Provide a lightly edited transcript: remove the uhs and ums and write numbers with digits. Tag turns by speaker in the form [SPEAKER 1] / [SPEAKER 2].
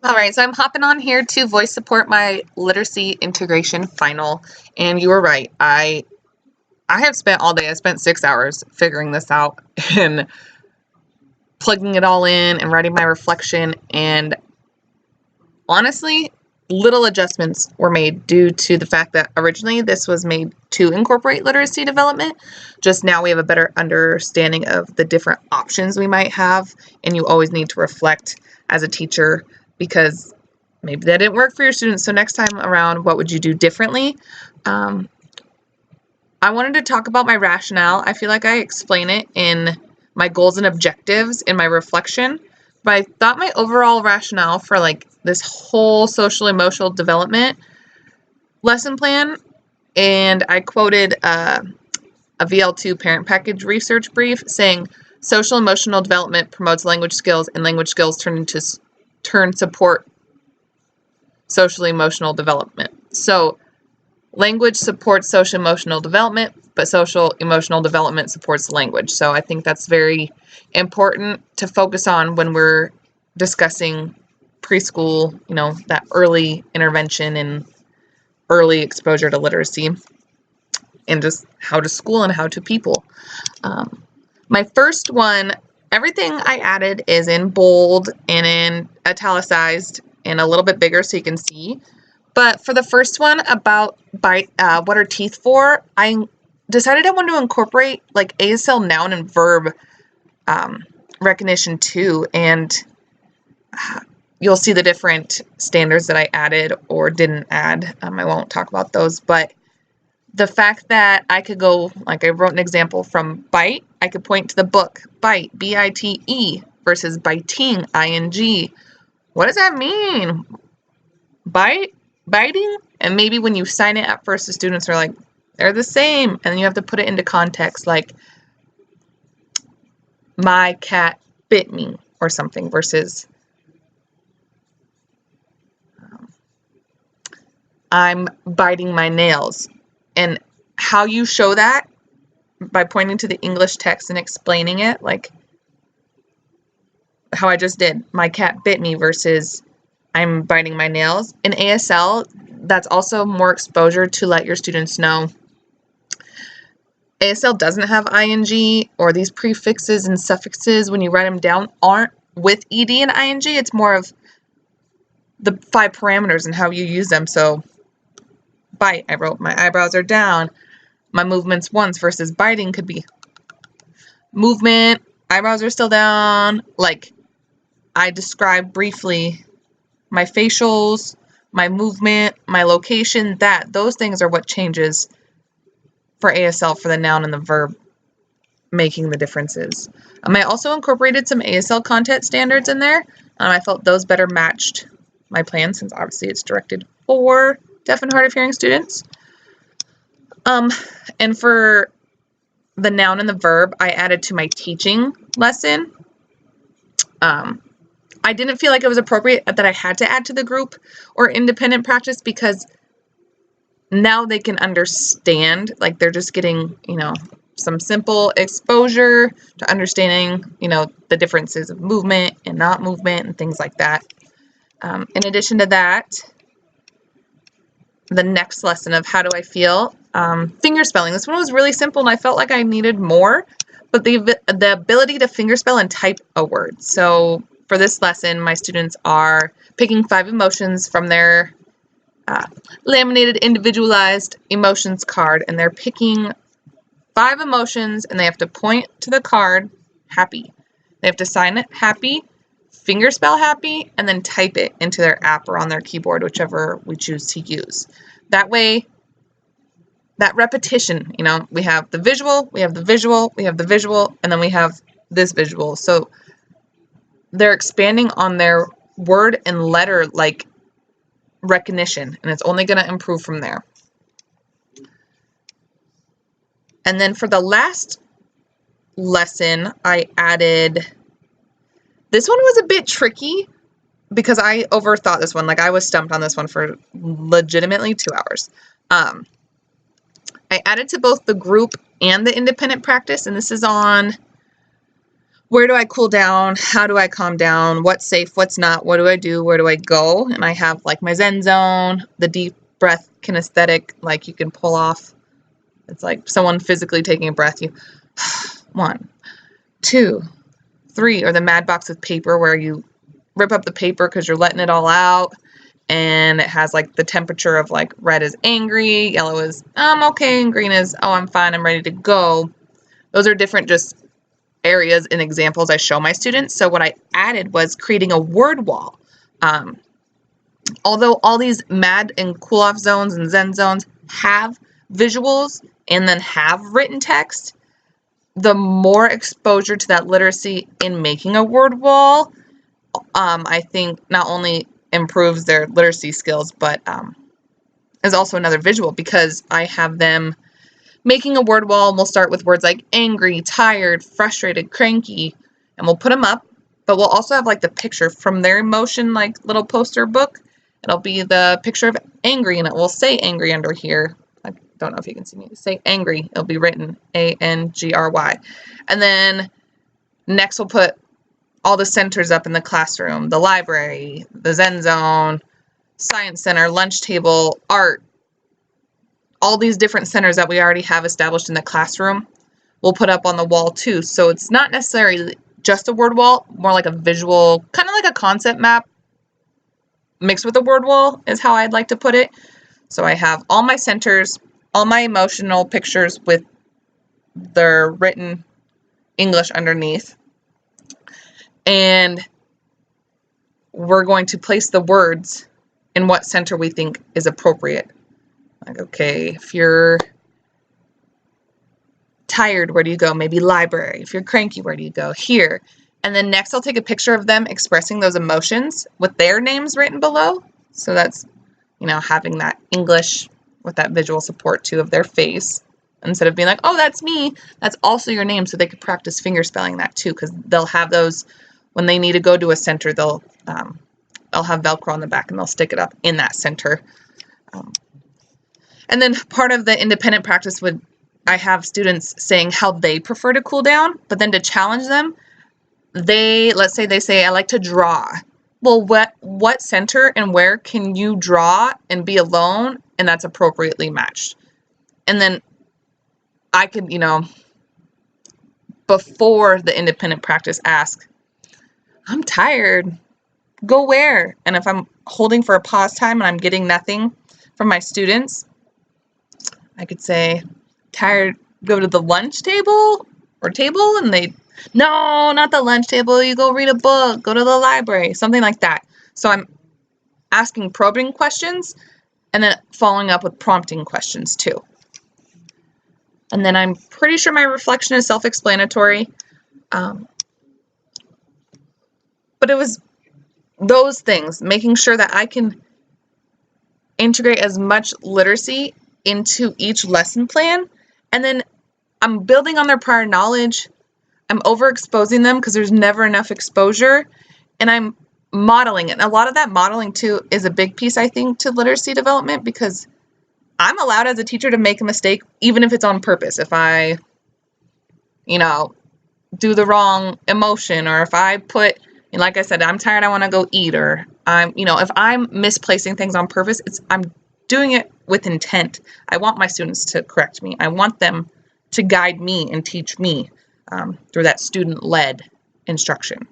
[SPEAKER 1] All right, so I'm hopping on here to voice support my literacy integration final, and you were right. I have spent all day. I spent 6 hours figuring this out and plugging it all in and writing my reflection. And honestly, little adjustments were made due to the fact that originally this was made to incorporate literacy development. Just now we have a better understanding of the different options we might have, and you always need to reflect as a teacher because maybe that didn't work for your students. So next time around, what would you do differently? I wanted to talk about my rationale. I feel like I explain it in my goals and objectives in my reflection, but I thought my overall rationale for like this whole social emotional development lesson plan, and I quoted a VL2 parent package research brief saying social emotional development promotes language skills, and language skills turn support social emotional development. So language supports social emotional development, but social emotional development supports language. So I think that's very important to focus on when we're discussing preschool, that early intervention and early exposure to literacy and just how to school and how to people. My first one, everything I added is in bold and in italicized and a little bit bigger so you can see. But for the first one about bite, what are teeth for, I decided I wanted to incorporate like ASL noun and verb recognition too. And you'll see the different standards that I added or didn't add. I won't talk about those, but the fact that I could go, like I wrote an example from bite, I could point to the book, bite, B-I-T-E versus biting, I-N-G. What does that mean? Bite? Biting? And maybe when you sign it at first, the students are like, they're the same. And then you have to put it into context, like, my cat bit me or something versus I'm biting my nails. And how you show that by pointing to the English text and explaining it, like how I just did, my cat bit me versus I'm biting my nails. In ASL, that's also more exposure to let your students know ASL doesn't have ing, or these prefixes and suffixes when you write them down aren't with ed and ing. It's more of the 5 parameters and how you use them. So bite, I wrote my eyebrows are down. My movements once versus biting could be movement, eyebrows are still down. Like I described briefly my facials, my movement, my location, those things are what changes for ASL for the noun and the verb, making the differences. I also incorporated some ASL content standards in there. I felt those better matched my plan since obviously it's directed for deaf and hard of hearing students. And for the noun and the verb, I added to my teaching lesson. I didn't feel like it was appropriate that I had to add to the group or independent practice because now they can understand, like they're just getting, some simple exposure to understanding, the differences of movement and not movement and things like that. In addition to that, the next lesson of how do I feel, finger spelling. This one was really simple and I felt like I needed more, but the ability to finger spell and type a word. So for this lesson, my students are picking 5 emotions from their laminated individualized emotions card, and they're picking 5 emotions and they have to point to the card happy. They have to sign it happy, finger spell happy, and then type it into their app or on their keyboard, whichever we choose to use. That way, that repetition, we have the visual, we have the visual, we have the visual, and then we have this visual. So they're expanding on their word and letter like recognition, and it's only going to improve from there. And then for the last lesson, I added, this one was a bit tricky because I overthought this one. Like I was stumped on this one for legitimately 2 hours. I added to both the group and the independent practice, and this is on where do I cool down? How do I calm down? What's safe? What's not? What do I do? Where do I go? And I have like my Zen zone, the deep breath kinesthetic, like you can pull off. It's like someone physically taking a breath. You 1, 2, 3, or the mad box with paper where you rip up the paper because you're letting it all out. And it has like the temperature of like red is angry, yellow is I'm okay, and green is oh I'm fine, I'm ready to go. Those are different just areas and examples I show my students. So what I added was creating a word wall. Although all these mad and cool off zones and Zen zones have visuals and then have written text, the more exposure to that literacy in making a word wall, I think not only improves their literacy skills, but is also another visual because I have them making a word wall, and we'll start with words like angry, tired, frustrated, cranky, and we'll put them up, but we'll also have like the picture from their emotion, like little poster book. It'll be the picture of angry, and it will say angry under here. I don't know if you can see me. Say angry. It'll be written ANGRY. And then next we'll put all the centers up in the classroom, the library, the Zen zone, science center, lunch table, art, all these different centers that we already have established in the classroom, we'll put up on the wall too. So it's not necessarily just a word wall, more like a visual, kind of like a concept map mixed with a word wall is how I'd like to put it. So I have all my centers, all my emotional pictures with their written English underneath. And we're going to place the words in what center we think is appropriate. Like, okay, if you're tired, where do you go? Maybe library. If you're cranky, where do you go? Here. And then next I'll take a picture of them expressing those emotions with their names written below. So that's, having that English with that visual support too of their face. Instead of being like, oh, that's me, that's also your name. So they could practice finger spelling that too, because they'll have those when they need to go to a center, they'll have Velcro on the back and they'll stick it up in that center. And then part of the independent practice I have students saying how they prefer to cool down, but then to challenge them, let's say they say, I like to draw. Well, what center and where can you draw and be alone and that's appropriately matched? And then I could, before the independent practice ask, I'm tired, go where? And if I'm holding for a pause time and I'm getting nothing from my students, I could say, tired, go to the lunch table or table, and no, not the lunch table, you go read a book, go to the library, something like that. So I'm asking probing questions and then following up with prompting questions too. And then I'm pretty sure my reflection is self-explanatory. But it was those things, making sure that I can integrate as much literacy into each lesson plan. And then I'm building on their prior knowledge. I'm overexposing them because there's never enough exposure. And I'm modeling it. And a lot of that modeling too is a big piece, I think, to literacy development, because I'm allowed as a teacher to make a mistake, even if it's on purpose. If I, do the wrong emotion, or if I put, like I said, I'm tired, I want to go eat, or if I'm misplacing things on purpose, I'm doing it with intent. I want my students to correct me. I want them to guide me and teach me through that student-led instruction.